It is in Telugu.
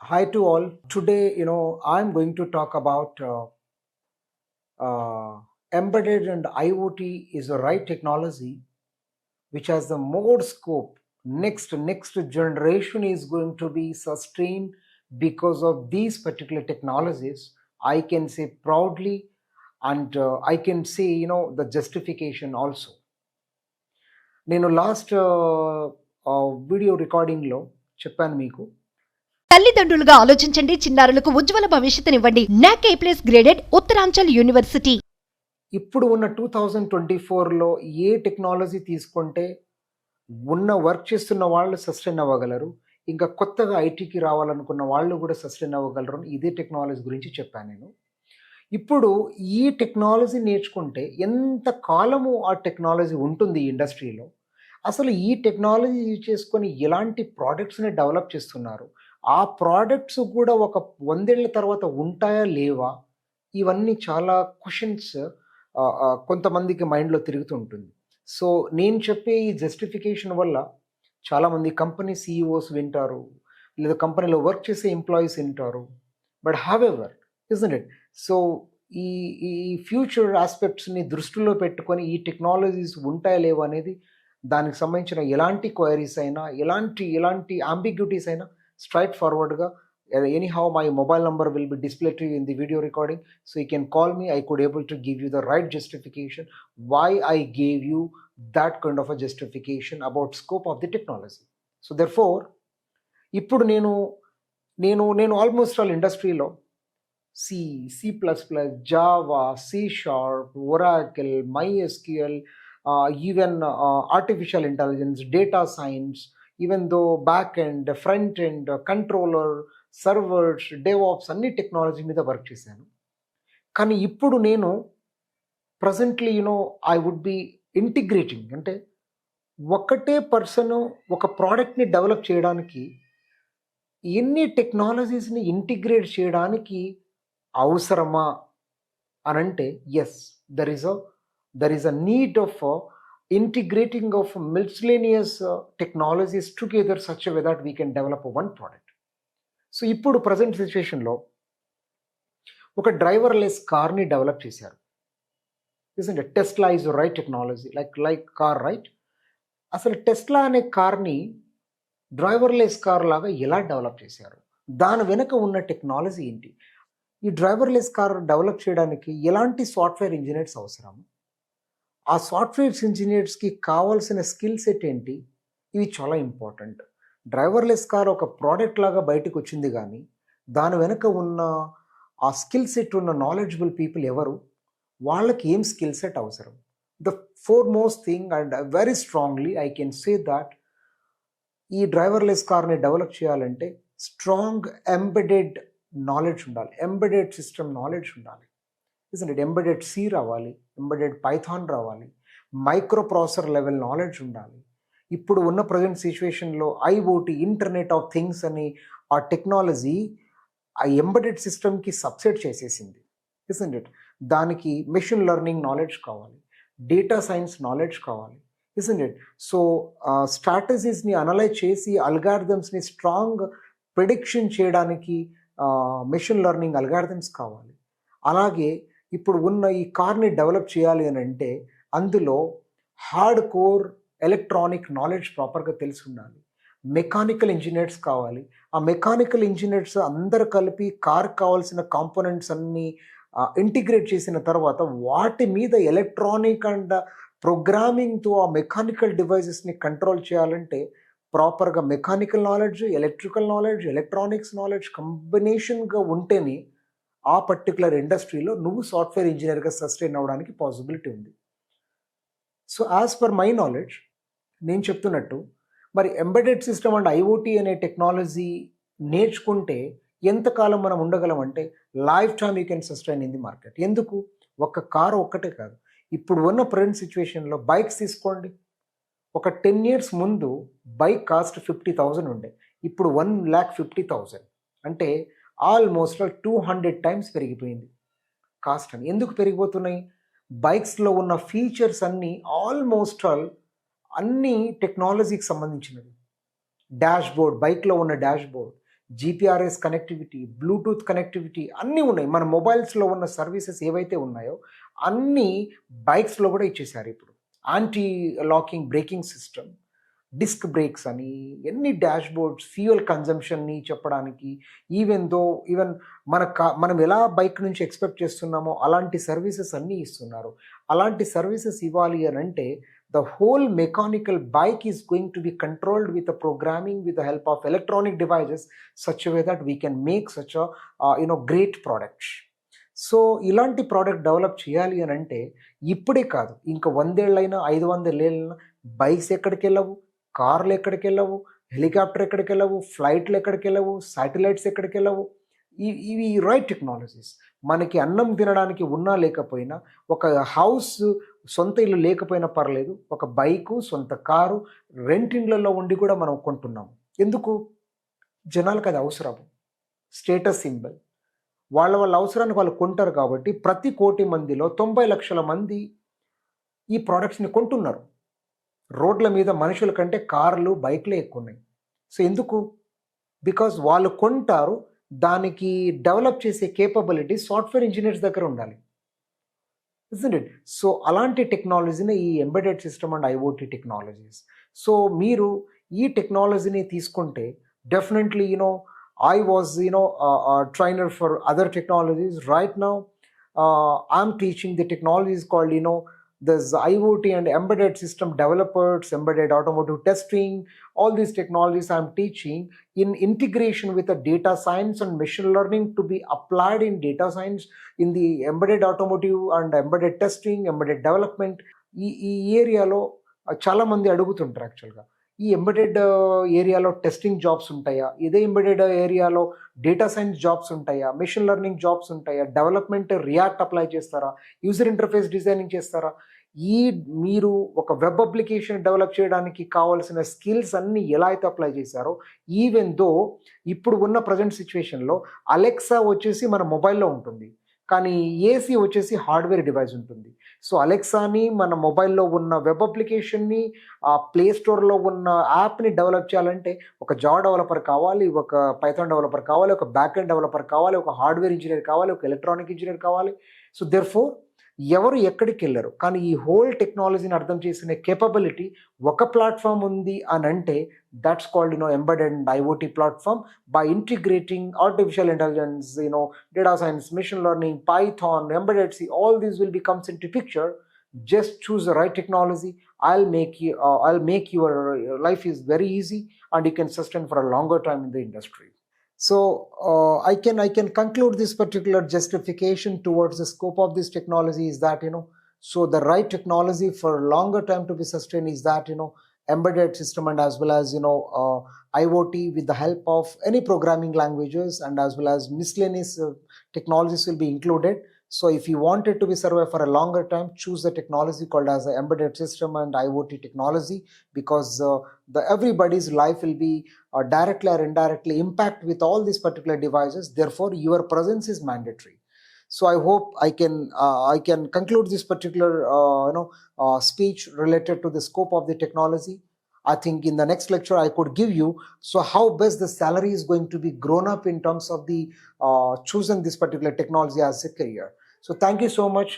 Hi to all. Today, I'm going to talk about embedded and IoT is the right technology which has the more scope. Next generation is going to be sustained because of these particular technologies. I can say proudly, and I can say the justification also. నేను లాస్ట్ వీడియో రికార్డింగ్లో చెప్పాను మీకు. తల్లిదండ్రులుగా ఆలోచించండి, చిన్నారులకు ఉజ్వల భవిష్యత్తునివ్వండి. నాక్ A+ గ్రేడెడ్ ఉత్తరాంచల్ యూనివర్సిటీ. ఇప్పుడు ఉన్న 2024లో ఏ టెక్నాలజీ తీసుకుంటే ఉన్న వర్క్ చేస్తున్న వాళ్ళు సస్టైన్ అవ్వగలరు, ఇంకా కొత్తగా ఐటీకి రావాలనుకున్న వాళ్ళు కూడా సస్టైన్ అవ్వగలరు అని ఇదే టెక్నాలజీ గురించి చెప్పాను నేను. ఇప్పుడు ఈ టెక్నాలజీ నేర్చుకుంటే ఎంత కాలము ఆ టెక్నాలజీ ఉంటుంది ఈ ఇండస్ట్రీలో, అసలు ఈ టెక్నాలజీ యూజ్ చేసుకొని ఎలాంటి ప్రోడక్ట్స్ని డెవలప్ చేస్తున్నారు, ఆ ప్రోడక్ట్స్ కూడా ఒక 100 ఏళ్ల తర్వాత ఉంటాయా లేవా, ఇవన్నీ చాలా క్వశ్చన్స్ కొంతమందికి మైండ్లో తిరుగుతూ ఉంటుంది. సో నేను చెప్పే ఈ జస్టిఫికేషన్ వల్ల చాలామంది కంపెనీ సీఈఓస్ వింటారు, లేదా కంపెనీలో వర్క్ చేసే ఎంప్లాయీస్ వింటారు. But however isn't it? So ఈ ఈ ఫ్యూచర్ ఆస్పెక్ట్స్ని దృష్టిలో పెట్టుకొని ఈ టెక్నాలజీస్ ఉంటాయా లేవా అనేది, దానికి సంబంధించిన ఎలాంటి క్వైరీస్ అయినా, ఎలాంటి అంబిగ్యూటీస్ అయినా straight ఫార్వర్డ్గా, anyhow my mobile number will be displayed to you in the video recording, so you can call me. I could able to give you the right justification why I gave you that kind of a justification about scope of the technology. So therefore ఇప్పుడు నేను ఆల్మోస్ట్ ఆల్ ఇండస్ట్రీలో C++, Java, C#, Oracle, MySQL, even artificial intelligence, data science, even though back end, front end, controller, servers, DevOps అన్ని టెక్నాలజీ మీద వర్క్ చేశాను. కానీ ఇప్పుడు నేను presently I would be integrating, అంటే ఒకటే పర్సన్ ఒక ప్రోడక్ట్ని డెవలప్ చేయడానికి ఎన్ని టెక్నాలజీస్ని ఇంటిగ్రేట్ చేయడానికి అవసరమా అని అంటే, yes, there is a need of integrating of miscellaneous technologies together such a way that we can develop one product. So ఇప్పుడు ప్రజెంట్ సిచ్యువేషన్లో ఒక డ్రైవర్లెస్ కార్ని డెవలప్ చేశారు. Isn't it? Tesla is right technology, like car, right? అసలు టెస్లా అనే కార్ని డ్రైవర్లెస్ కార్ లాగా ఎలా డెవలప్ చేశారు, దాని వెనుక ఉన్న టెక్నాలజీ ఏంటి, ఈ డ్రైవర్లెస్ కార్ డెవలప్ చేయడానికి ఎలాంటి సాఫ్ట్వేర్ ఇంజనీర్స్ అవసరం, ఆ సాఫ్ట్వేర్ ఇంజనీర్స్కి కావాల్సిన స్కిల్ సెట్ ఏంటి, ఇవి చాలా ఇంపార్టెంట్. డ్రైవర్లెస్ కార్ ఒక ప్రోడక్ట్ లాగా బయటకు వచ్చింది, కానీ దాని వెనుక ఉన్న ఆ స్కిల్ సెట్ ఉన్న నాలెడ్జబుల్ పీపుల్ ఎవరు, వాళ్ళకి ఏం స్కిల్ సెట్ అవసరం. The four most thing, and very strongly I can say that ఈ డ్రైవర్లెస్ కార్ని డెవలప్ చేయాలంటే స్ట్రాంగ్ ఎంబెడెడ్ నాలెడ్జ్ ఉండాలి, ఎంబెడెడ్ సిస్టమ్ నాలెడ్జ్ ఉండాలి. ఇజంట్? ఎంబెడెడ్ సి రావాలి, ఎంబెడెడ్ పైథాన్ రావాలి, మైక్రో ప్రాసెసర్ లెవెల్ నాలెడ్జ్ ఉండాలి. ఇప్పుడు ఉన్న ప్రజెంట్ సిచ్యువేషన్లో ఐఓటీ, ఇంటర్నెట్ ఆఫ్ థింగ్స్ అని ఆ టెక్నాలజీ ఆ ఎంబెడెడ్ సిస్టమ్కి సబ్సెట్ చేసేసింది, ఇజంట్ ఇట్? దానికి మెషిన్ లెర్నింగ్ నాలెడ్జ్ కావాలి, డేటా సైన్స్ నాలెడ్జ్ కావాలి, ఇజంట్ ఇట్? సో స్ట్రాటజీస్ని అనలైజ్ చేసి అల్గారిథమ్స్ని స్ట్రాంగ్ ప్రిడిక్షన్ చేయడానికి మెషిన్ లెర్నింగ్ అల్గారిథమ్స్ కావాలి. అలాగే ఇప్పుడు ఉన్న ఈ కార్ని డెవలప్ చేయాలి అని అంటే అందులో హార్డ్ కోర్ ఎలక్ట్రానిక్ నాలెడ్జ్ ప్రాపర్గా తెలిసి ఉండాలి, మెకానికల్ ఇంజనీర్స్ కావాలి. ఆ మెకానికల్ ఇంజనీర్స్ అందరు కలిపి కార్ కావాల్సిన కాంపోనెంట్స్ అన్నీ ఇంటిగ్రేట్ చేసిన తర్వాత వాటి మీద ఎలక్ట్రానిక్ అండ్ ప్రోగ్రామింగ్తో ఆ మెకానికల్ డివైజెస్ని కంట్రోల్ చేయాలంటే ప్రాపర్గా mechanical knowledge, electrical knowledge, electronics knowledge కాంబినేషన్గా ఉంటేనే ఆ పర్టికులర్ ఇండస్ట్రీలో నువ్వు సాఫ్ట్వేర్ ఇంజనీర్గా సస్టైన్ అవ్వడానికి పాసిబిలిటీ ఉంది. So as per my knowledge, నేను చెప్తున్నట్టు మరి ఎంబెడెడ్ సిస్టమ్ అండ్ ఐఓటీ అనే టెక్నాలజీ నేర్చుకుంటే ఎంతకాలం మనం ఉండగలం అంటే life time you can sustain in the market. ఎందుకు? ఒక్క కారు ఒక్కటే కాదు, ఇప్పుడు ఉన్న ప్రజెంట్ సిచ్యువేషన్లో బైక్స్ తీసుకోండి. ఒక 10 years ముందు బైక్ కాస్ట్ 50,000 ఉండే, ఇప్పుడు 1,50,000, అంటే ఆల్మోస్ట్ 200 times పెరిగిపోయింది కాస్ట్. అని ఎందుకు పెరిగిపోతున్నాయి? బైక్స్లో ఉన్న ఫీచర్స్ అన్నీ ఆల్మోస్ట్ అన్నీ టెక్నాలజీకి సంబంధించినవి. డాష్ బోర్డ్, బైక్లో ఉన్న dash board, GPRS connectivity, Bluetooth connectivity అన్నీ ఉన్నాయి. మన మొబైల్స్లో ఉన్న సర్వీసెస్ ఏవైతే ఉన్నాయో అన్నీ బైక్స్లో కూడా ఇచ్చేసారు ఇప్పుడు. Anti locking braking system, disc brakes అని, ఎన్ని డాష్ బోర్డ్స్, ఫ్యూయల్ కన్జంప్షన్ని చెప్పడానికి, ఈవెన్ మనం ఎలా బైక్ నుంచి ఎక్స్పెక్ట్ చేస్తున్నామో అలాంటి సర్వీసెస్ అన్నీ ఇస్తున్నారు. అలాంటి సర్వీసెస్ ఇవ్వాలి అని అంటే the whole mechanical bike is going to be controlled with the programming with the help of electronic devices such a way that we can make such a great product. So ఇలాంటి ప్రోడక్ట్ డెవలప్ చేయాలి అని అంటే ఇప్పుడే కాదు, ఇంకా 100 ఏళ్ళైనా 500 ఏళ్ళైనా బైక్స్ ఎక్కడికి వెళ్ళవు, కార్లు ఎక్కడికి వెళ్ళవు, హెలికాప్టర్ ఎక్కడికి వెళ్ళవు, ఫ్లైట్లు ఎక్కడికి వెళ్ళవు, శాటిలైట్స్ ఎక్కడికి వెళ్ళవు. ఇవి రైట్ టెక్నాలజీస్. మనకి అన్నం తినడానికి ఉన్నా లేకపోయినా, ఒక హౌస్ సొంత ఇల్లు లేకపోయినా పర్లేదు, ఒక బైకు, సొంత కారు, రెంటిండ్లలో ఉండి కూడా మనం కొంటున్నాం. ఎందుకు? జనాలకు అది అవసరం, స్టేటస్ సింబల్. వాళ్ళ అవసరానికి వాళ్ళు కొంటారు కాబట్టి ప్రతి 1 కోటి మందిలో 90 లక్షల మంది ఈ ప్రోడక్ట్స్ని కొంటున్నారు. రోడ్ల మీద మనుషుల కంటే కార్లు, బైక్లే ఎక్కువ ఉన్నాయి. సో ఎందుకు? బికాజ్ వాళ్ళు కొంటారు, దానికి డెవలప్ చేసే కేపబిలిటీ సాఫ్ట్వేర్ ఇంజనీర్స్ దగ్గర ఉండాలి, ఇజంట్ ఇట్? సో అలాంటి టెక్నాలజీని ఈ embedded system and IoT technologies. So మీరు ఈ టెక్నాలజీని తీసుకుంటే definitely I was a trainer for other technologies. Right now I'm teaching the technologies called there's IoT and embedded system developers, embedded automotive testing, all these technologies I'm teaching in integration with the data science and machine learning to be applied in data science in the embedded automotive and embedded testing, embedded development. ఈ ఏరియాలో చాలా మంది అడుగుతుంటారు యాక్చువల్గా, ఈ ఎంబెడెడ్ ఏరియాలో టెస్టింగ్ జాబ్స్ ఉంటాయా, ఇదే ఎంబెడెడ్ ఏరియాలో డేటా సైన్స్ జాబ్స్ ఉంటాయా, మెషిన్ లెర్నింగ్ జాబ్స్ ఉంటాయా, డెవలప్మెంట్ రియాక్ట్ అప్లై చేస్తారా, యూజర్ ఇంటర్ఫేస్ డిజైనింగ్ చేస్తారా? మీరు ఒక వెబ్ అప్లికేషన్ డెవలప్ చేయడానికి కావాల్సిన స్కిల్స్ అన్నీ ఎలా అయితే అప్లై చేశారో, ఈవెన్ దో ఇప్పుడు ఉన్న ప్రజెంట్ సిచ్యువేషన్లో అలెక్సా వచ్చేసి మన మొబైల్లో ఉంటుంది, కానీ ఏసీ వచ్చేసి హార్డ్వేర్ డివైస్ ఉంటుంది. సో అలెక్సాని మన మొబైల్లో ఉన్న వెబ్ అప్లికేషన్ని, ఆ ప్లే స్టోర్లో ఉన్న యాప్ని డెవలప్ చేయాలంటే ఒక జావా డెవలపర్ కావాలి, ఒక పైథాన్ డెవలపర్ కావాలి, ఒక బ్యాక్ ఎండ్ డెవలపర్ కావాలి, ఒక హార్డ్వేర్ ఇంజనీర్ కావాలి, ఒక ఎలక్ట్రానిక్ ఇంజనీర్ కావాలి. సో దెర్ఫోర్ ఎవరు ఎక్కడికి వెళ్ళరు, కానీ ఈ హోల్ టెక్నాలజీని అర్థం చేసిన కేపబిలిటీ ఒక ప్లాట్ఫామ్ ఉంది అని అంటే that's called embedded and IoT platform. By integrating artificial intelligence, data science, machine learning, Python, embedded C, all these will be comes into picture. Just choose the right technology. I'll make your life is very easy and you can sustain for a longer time in the industry. So I can conclude this particular justification towards the scope of this technology is that so the right technology for longer time to be sustained is that embedded system and as well as IoT with the help of any programming languages and as well as miscellaneous technologies will be included. So if you want it to be survive for a longer time, choose the technology called as the embedded system and IoT technology, because everybody's life will be directly or indirectly impact with all these particular devices. Therefore your presence is mandatory. So I hope I can conclude this particular speech related to the scope of the technology. I think in the next lecture I could give you how best the salary is going to be grown up in terms of the choosing this particular technology as a career. So thank you so much.